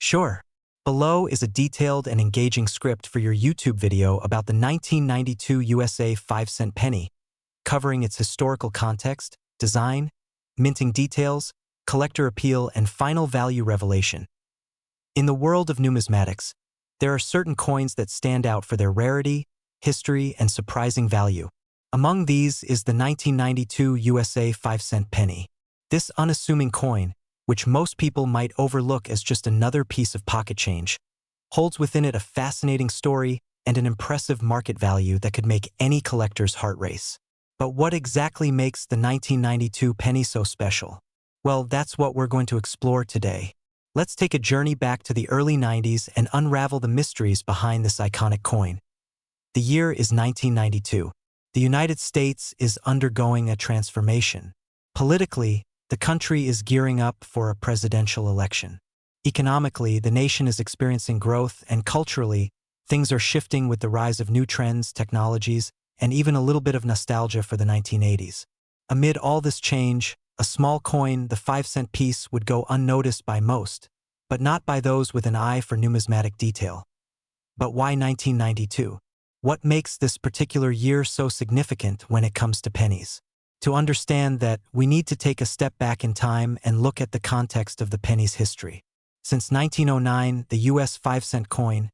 Sure. Below is a detailed and engaging script for your YouTube video about the 1992 USA 5-cent penny, covering its historical context, design, minting details, collector appeal, and final value revelation. In the world of numismatics, there are certain coins that stand out for their rarity, history, and surprising value. Among these is the 1992 USA 5-cent penny. This unassuming coin, which most people might overlook as just another piece of pocket change, holds within it a fascinating story and an impressive market value that could make any collector's heart race. But what exactly makes the 1992 penny so special? Well, that's what we're going to explore today. Let's take a journey back to the early 90s and unravel the mysteries behind this iconic coin. The year is 1992. The United States is undergoing a transformation. Politically, the country is gearing up for a presidential election. Economically, the nation is experiencing growth, and culturally, things are shifting with the rise of new trends, technologies, and even a little bit of nostalgia for the 1980s. Amid all this change, a small coin, the 5-cent piece, would go unnoticed by most, but not by those with an eye for numismatic detail. But why 1992? What makes this particular year so significant when it comes to pennies? To understand that, we need to take a step back in time and look at the context of the penny's history. Since 1909, the US 5-cent coin,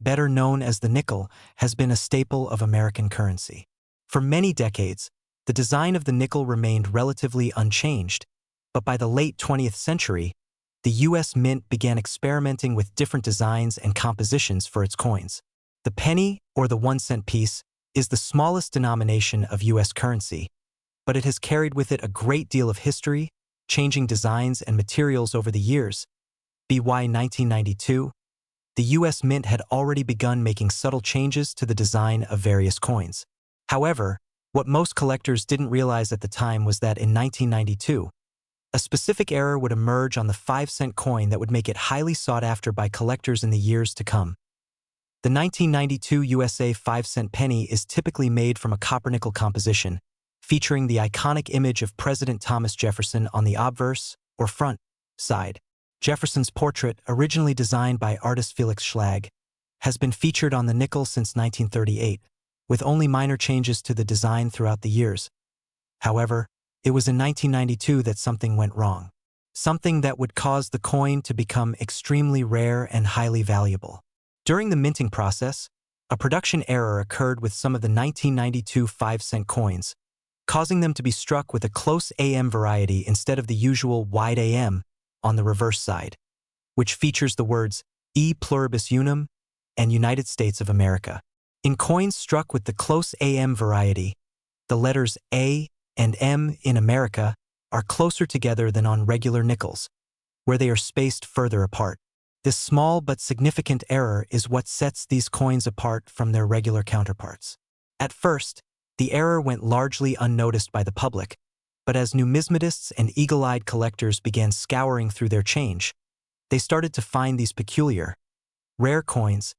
better known as the nickel, has been a staple of American currency. For many decades, the design of the nickel remained relatively unchanged, but by the late 20th century, the US Mint began experimenting with different designs and compositions for its coins. The penny, or the 1-cent piece, is the smallest denomination of US currency, but it has carried with it a great deal of history, changing designs and materials over the years. By 1992, the US Mint had already begun making subtle changes to the design of various coins. However, what most collectors didn't realize at the time was that in 1992, a specific error would emerge on the 5-cent coin that would make it highly sought after by collectors in the years to come. The 1992 USA 5-cent penny is typically made from a copper-nickel composition, featuring the iconic image of President Thomas Jefferson on the obverse, or front, side. Jefferson's portrait, originally designed by artist Felix Schlag, has been featured on the nickel since 1938, with only minor changes to the design throughout the years. However, it was in 1992 that something went wrong. Something that would cause the coin to become extremely rare and highly valuable. During the minting process, a production error occurred with some of the 1992 5-cent coins, causing them to be struck with a close AM variety instead of the usual wide AM on the reverse side, which features the words E pluribus unum and United States of America. In coins struck with the close AM variety, the letters A and M in America are closer together than on regular nickels, where they are spaced further apart. This small but significant error is what sets these coins apart from their regular counterparts. At first, the error went largely unnoticed by the public, but as numismatists and eagle-eyed collectors began scouring through their change, they started to find these peculiar, rare coins.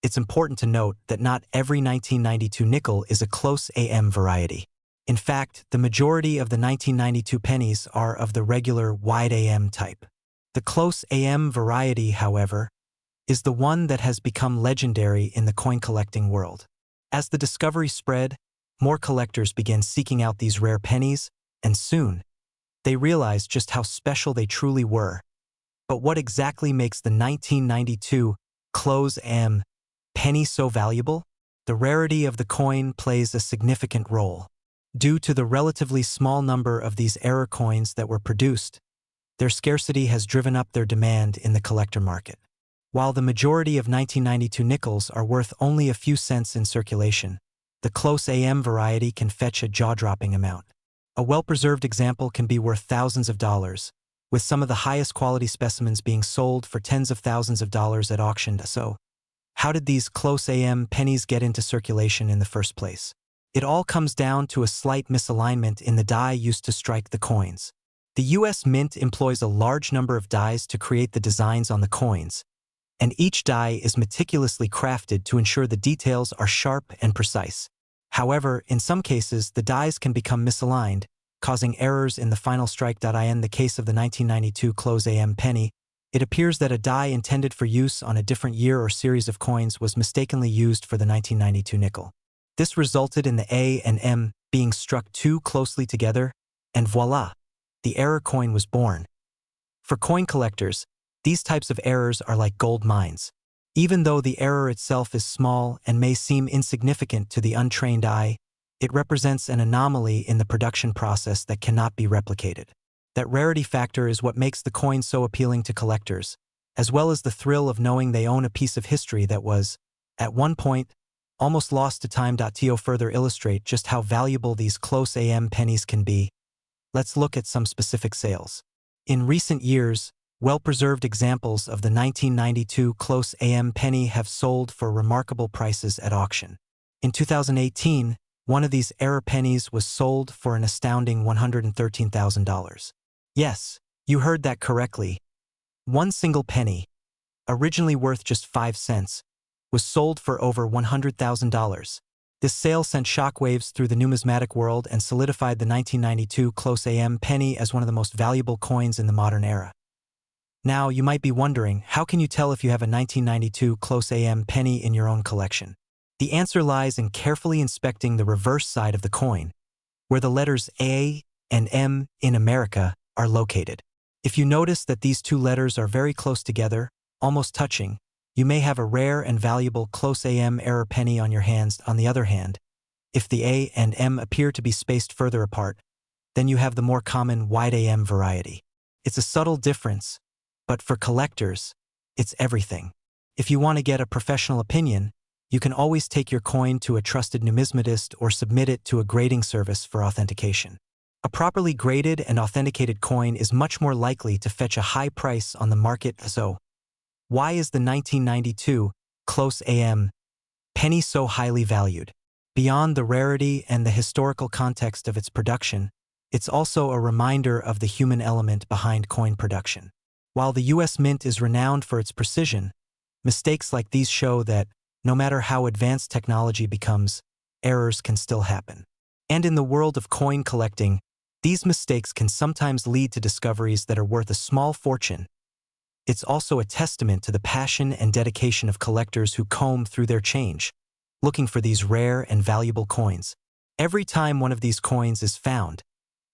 It's important to note that not every 1992 nickel is a close AM variety. In fact, the majority of the 1992 pennies are of the regular wide AM type. The close AM variety, however, is the one that has become legendary in the coin collecting world. As the discovery spread, more collectors began seeking out these rare pennies, and soon, they realized just how special they truly were. But what exactly makes the 1992 close AM penny so valuable? The rarity of the coin plays a significant role. Due to the relatively small number of these error coins that were produced, their scarcity has driven up their demand in the collector market. While the majority of 1992 nickels are worth only a few cents in circulation, the close AM variety can fetch a jaw-dropping amount. A well-preserved example can be worth thousands of dollars, with some of the highest quality specimens being sold for tens of thousands of dollars at auction. So, how did these close AM pennies get into circulation in the first place? It all comes down to a slight misalignment in the die used to strike the coins. The US Mint employs a large number of dies to create the designs on the coins, and each die is meticulously crafted to ensure the details are sharp and precise. However, in some cases, the dies can become misaligned, causing errors in the final strike. In the case of the 1992 close AM penny, It appears that a die intended for use on a different year or series of coins was mistakenly used for the 1992 nickel. This resulted in the A and M being struck too closely together, and voila, the error coin was born. For coin collectors, these types of errors are like gold mines. Even though the error itself is small and may seem insignificant to the untrained eye, it represents an anomaly in the production process that cannot be replicated. That rarity factor is what makes the coin so appealing to collectors, as well as the thrill of knowing they own a piece of history that was, at one point, almost lost to time. To further illustrate just how valuable these close AM pennies can be, let's look at some specific sales. In recent years, well-preserved examples of the 1992 close AM penny have sold for remarkable prices at auction. In 2018, one of these error pennies was sold for an astounding $113,000. Yes, you heard that correctly. One single penny, originally worth just 5 cents, was sold for over $100,000. This sale sent shockwaves through the numismatic world and solidified the 1992 close AM penny as one of the most valuable coins in the modern era. Now, you might be wondering, how can you tell if you have a 1992 close AM penny in your own collection? The answer lies in carefully inspecting the reverse side of the coin, where the letters A and M in America are located. If you notice that these two letters are very close together, almost touching, you may have a rare and valuable close AM error penny on your hands. On the other hand, if the A and M appear to be spaced further apart, then you have the more common wide AM variety. It's a subtle difference, but for collectors, it's everything. If you want to get a professional opinion, you can always take your coin to a trusted numismatist or submit it to a grading service for authentication. A properly graded and authenticated coin is much more likely to fetch a high price on the market. So, why is the 1992 close AM penny so highly valued? Beyond the rarity and the historical context of its production, it's also a reminder of the human element behind coin production. While the U.S. Mint is renowned for its precision, mistakes like these show that, no matter how advanced technology becomes, errors can still happen. And in the world of coin collecting, these mistakes can sometimes lead to discoveries that are worth a small fortune. It's also a testament to the passion and dedication of collectors who comb through their change, looking for these rare and valuable coins. Every time one of these coins is found,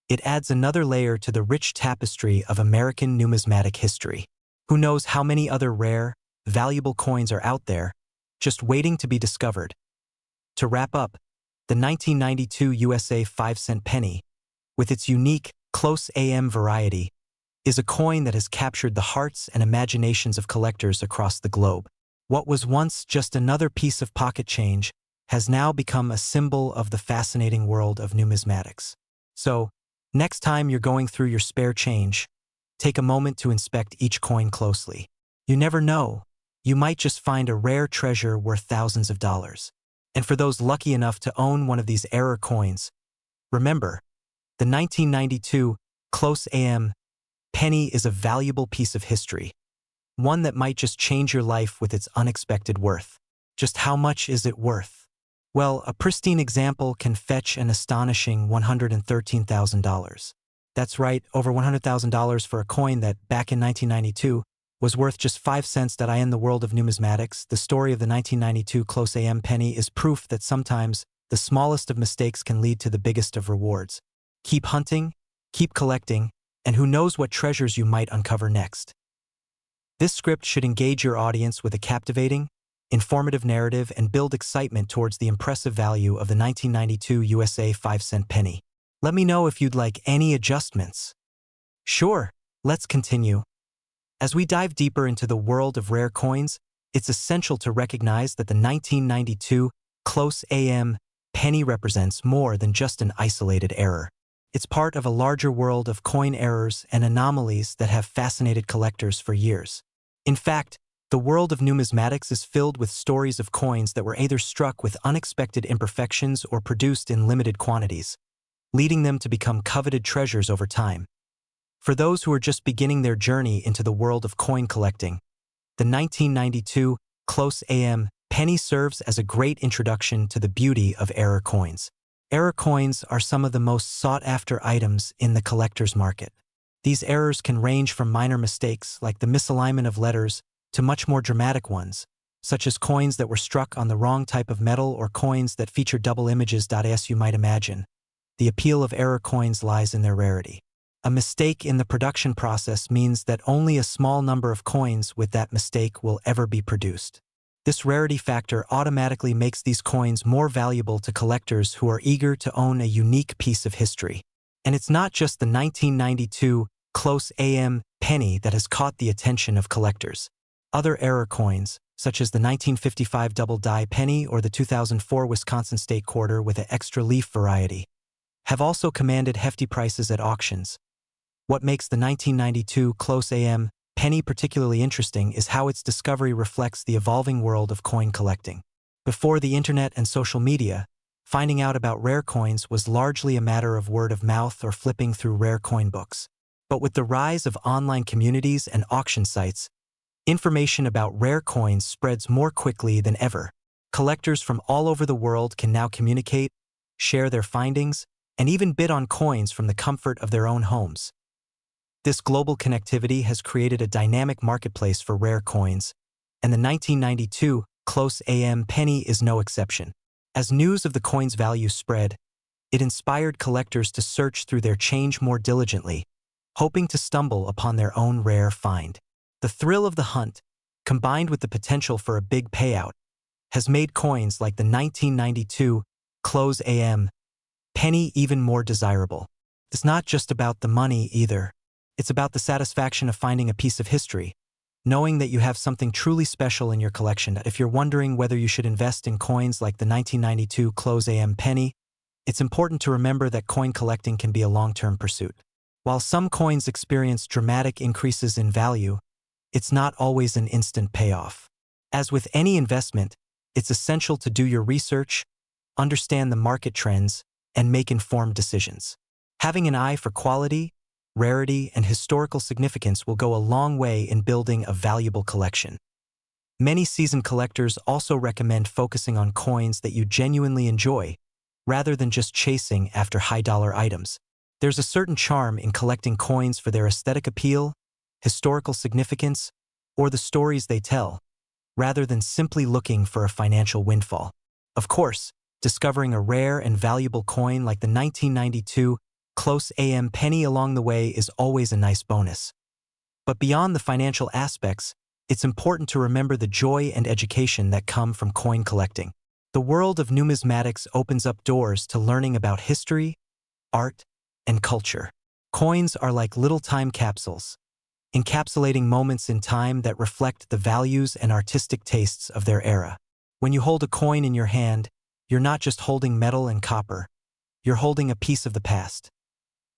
it adds another layer to the rich tapestry of American numismatic history. Who knows how many other rare, valuable coins are out there, just waiting to be discovered. To wrap up, the 1992 USA 5-cent penny, with its unique, close AM variety, is a coin that has captured the hearts and imaginations of collectors across the globe. What was once just another piece of pocket change has now become a symbol of the fascinating world of numismatics. So, next time you're going through your spare change, take a moment to inspect each coin closely. You never know, you might just find a rare treasure worth thousands of dollars. And for those lucky enough to own one of these error coins, remember, the 1992 close AM penny is a valuable piece of history, one that might just change your life with its unexpected worth. Just how much is it worth? Well, a pristine example can fetch an astonishing $113,000. That's right, over $100,000 for a coin that, back in 1992, was worth just 5 cents. In the world of numismatics, the story of the 1992 close AM penny is proof that sometimes the smallest of mistakes can lead to the biggest of rewards. Keep hunting, keep collecting, and who knows what treasures you might uncover next. This script should engage your audience with a captivating, informative narrative and build excitement towards the impressive value of the 1992 USA 5-cent penny. Let me know if you'd like any adjustments. Sure, let's continue. As we dive deeper into the world of rare coins, it's essential to recognize that the 1992 close AM penny represents more than just an isolated error. It's part of a larger world of coin errors and anomalies that have fascinated collectors for years. In fact, the world of numismatics is filled with stories of coins that were either struck with unexpected imperfections or produced in limited quantities, leading them to become coveted treasures over time. For those who are just beginning their journey into the world of coin collecting, the 1992 close AM penny serves as a great introduction to the beauty of error coins. Error coins are some of the most sought-after items in the collector's market. These errors can range from minor mistakes, like the misalignment of letters, to much more dramatic ones, such as coins that were struck on the wrong type of metal or coins that feature double images. As you might imagine, the appeal of error coins lies in their rarity. A mistake in the production process means that only a small number of coins with that mistake will ever be produced. This rarity factor automatically makes these coins more valuable to collectors who are eager to own a unique piece of history. And it's not just the 1992 close AM penny that has caught the attention of collectors. Other error coins, such as the 1955 double die penny or the 2004 Wisconsin State Quarter with an extra leaf variety, have also commanded hefty prices at auctions. What makes the 1992 close AM penny particularly interesting is how its discovery reflects the evolving world of coin collecting. Before the internet and social media, finding out about rare coins was largely a matter of word of mouth or flipping through rare coin books. But with the rise of online communities and auction sites, information about rare coins spreads more quickly than ever. Collectors from all over the world can now communicate, share their findings, and even bid on coins from the comfort of their own homes. This global connectivity has created a dynamic marketplace for rare coins, and the 1992 close AM penny is no exception. As news of the coin's value spread, it inspired collectors to search through their change more diligently, hoping to stumble upon their own rare find. The thrill of the hunt, combined with the potential for a big payout, has made coins like the 1992 close AM penny even more desirable. It's not just about the money either. It's about the satisfaction of finding a piece of history, knowing that you have something truly special in your collection. If you're wondering whether you should invest in coins like the 1992 close AM penny, it's important to remember that coin collecting can be a long-term pursuit. While some coins experience dramatic increases in value, it's not always an instant payoff. As with any investment, it's essential to do your research, understand the market trends, and make informed decisions. Having an eye for quality, rarity, and historical significance will go a long way in building a valuable collection. Many seasoned collectors also recommend focusing on coins that you genuinely enjoy, rather than just chasing after high-dollar items. There's a certain charm in collecting coins for their aesthetic appeal, historical significance, or the stories they tell, rather than simply looking for a financial windfall. Of course, discovering a rare and valuable coin like the 1992 close AM penny along the way is always a nice bonus. But beyond the financial aspects, it's important to remember the joy and education that come from coin collecting. The world of numismatics opens up doors to learning about history, art, and culture. Coins are like little time capsules, encapsulating moments in time that reflect the values and artistic tastes of their era. When you hold a coin in your hand, you're not just holding metal and copper, you're holding a piece of the past.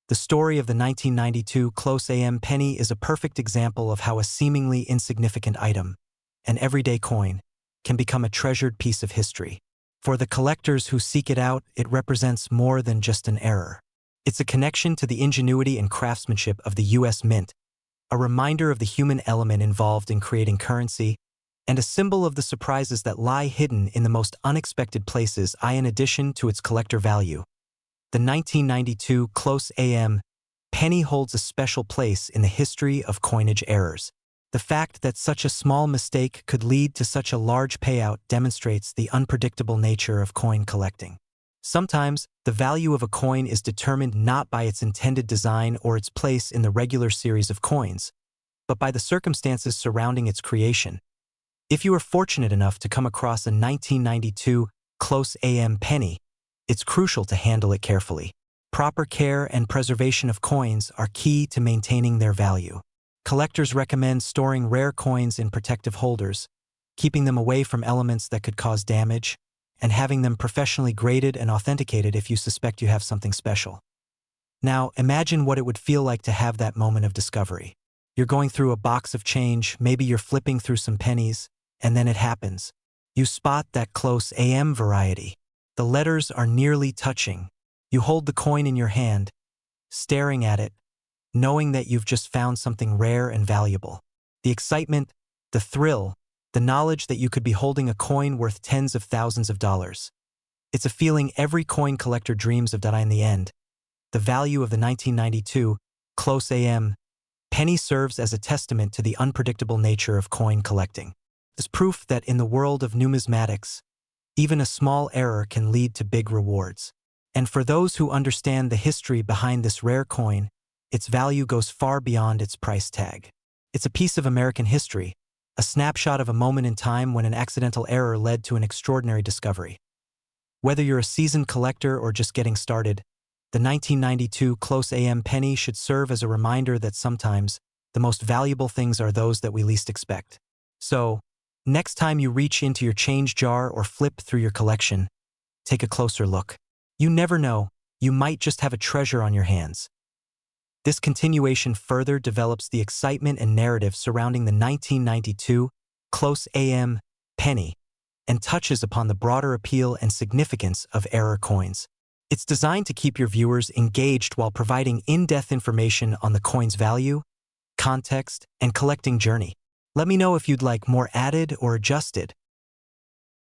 The story of the 1992 close AM penny is a perfect example of how a seemingly insignificant item, an everyday coin, can become a treasured piece of history. For the collectors who seek it out, it represents more than just an error. It's a connection to the ingenuity and craftsmanship of the U.S. Mint, a reminder of the human element involved in creating currency, and a symbol of the surprises that lie hidden in the most unexpected places. In addition to its collector value, the 1992 close AM penny holds a special place in the history of coinage errors. The fact that such a small mistake could lead to such a large payout demonstrates the unpredictable nature of coin collecting. Sometimes, the value of a coin is determined not by its intended design or its place in the regular series of coins, but by the circumstances surrounding its creation. If you are fortunate enough to come across a 1992 close AM penny, it's crucial to handle it carefully. Proper care and preservation of coins are key to maintaining their value. Collectors recommend storing rare coins in protective holders, keeping them away from elements that could cause damage, and having them professionally graded and authenticated if you suspect you have something special. Now, imagine what it would feel like to have that moment of discovery. You're going through a box of change, maybe you're flipping through some pennies, and then it happens. You spot that close AM variety. The letters are nearly touching. You hold the coin in your hand, staring at it, knowing that you've just found something rare and valuable. The excitement, the thrill, the knowledge that you could be holding a coin worth tens of thousands of dollars. It's a feeling every coin collector dreams of. In the end, the value of the 1992 close AM penny serves as a testament to the unpredictable nature of coin collecting. It's proof that in the world of numismatics, even a small error can lead to big rewards. And for those who understand the history behind this rare coin, its value goes far beyond its price tag. It's a piece of American history, a snapshot of a moment in time when an accidental error led to an extraordinary discovery. Whether you're a seasoned collector or just getting started, the 1992 close AM penny should serve as a reminder that sometimes the most valuable things are those that we least expect. So, next time you reach into your change jar or flip through your collection, take a closer look. You never know, you might just have a treasure on your hands. This continuation further develops the excitement and narrative surrounding the 1992 close AM penny and touches upon the broader appeal and significance of error coins. It's designed to keep your viewers engaged while providing in-depth information on the coin's value, context, and collecting journey. Let me know if you'd like more added or adjusted